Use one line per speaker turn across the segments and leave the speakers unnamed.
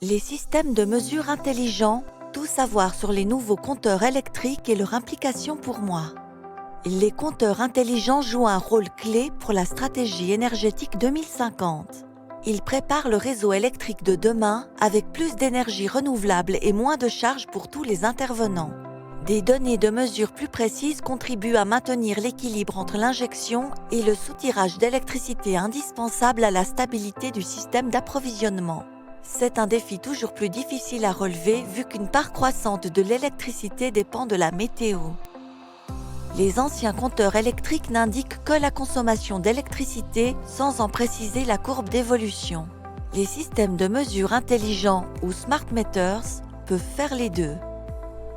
Les systèmes de mesure intelligents, tout savoir sur les nouveaux compteurs électriques et leur implication pour moi. Les compteurs intelligents jouent un rôle clé pour la stratégie énergétique 2050. Ils préparent le réseau électrique de demain avec plus d'énergie renouvelable et moins de charges pour tous les intervenants. Des données de mesure plus précises contribuent à maintenir l'équilibre entre l'injection et le soutirage d'électricité indispensable à la stabilité du système d'approvisionnement. C'est un défi toujours plus difficile à relever vu qu'une part croissante de l'électricité dépend de la météo. Les anciens compteurs électriques n'indiquent que la consommation d'électricité sans en préciser la courbe d'évolution. Les systèmes de mesure intelligents ou smart meters peuvent faire les deux.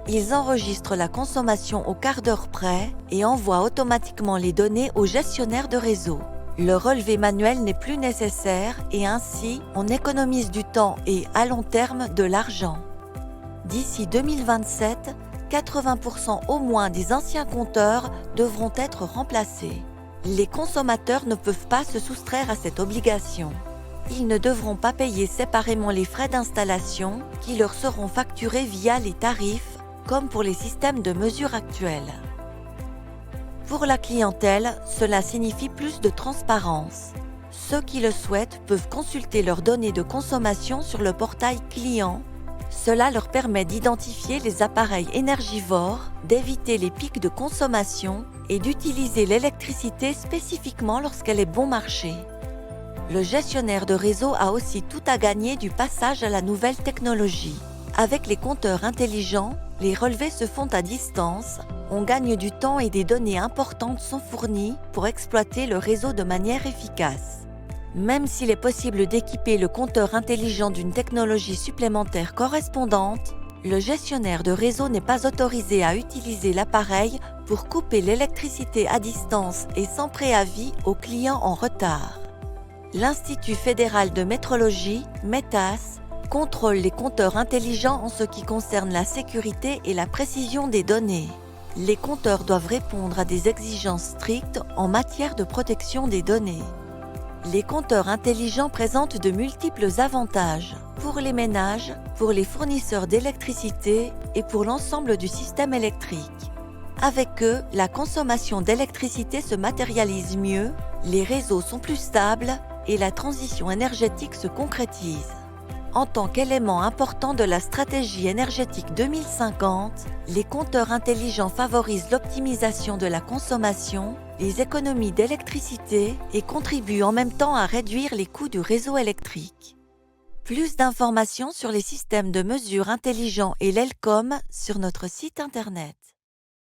Ils enregistrent la consommation au quart d'heure près et envoient automatiquement les données au gestionnaire de réseau. Le relevé manuel n'est plus nécessaire et ainsi on économise du temps et, à long terme, de l'argent. D'ici 2027, 80% au moins des anciens compteurs devront être remplacés. Les consommateurs ne peuvent pas se soustraire à cette obligation. Ils ne devront pas payer séparément les frais d'installation qui leur seront facturés via les tarifs, comme pour les systèmes de mesure actuels. Pour la clientèle, cela signifie plus de transparence. Ceux qui le souhaitent peuvent consulter leurs données de consommation sur le portail client. Cela leur permet d'identifier les appareils énergivores, d'éviter les pics de consommation et d'utiliser l'électricité spécifiquement lorsqu'elle est bon marché. Le gestionnaire de réseau a aussi tout à gagner du passage à la nouvelle technologie. Avec les compteurs intelligents, les relevés se font à distance, on gagne du temps et des données importantes sont fournies pour exploiter le réseau de manière efficace. Même s'il est possible d'équiper le compteur intelligent d'une technologie supplémentaire correspondante, le gestionnaire de réseau n'est pas autorisé à utiliser l'appareil pour couper l'électricité à distance et sans préavis aux clients en retard. L'Institut fédéral de métrologie, METAS, contrôle les compteurs intelligents en ce qui concerne la sécurité et la précision des données. Les compteurs doivent répondre à des exigences strictes en matière de protection des données. Les compteurs intelligents présentent de multiples avantages pour les ménages, pour les fournisseurs d'électricité et pour l'ensemble du système électrique. Avec eux, la consommation d'électricité se matérialise mieux, les réseaux sont plus stables et la transition énergétique se concrétise. En tant qu'élément important de la stratégie énergétique 2050, les compteurs intelligents favorisent l'optimisation de la consommation, les économies d'électricité et contribuent en même temps à réduire les coûts du réseau électrique. Plus d'informations sur les systèmes de mesure intelligents et l'ELCOM sur notre site internet.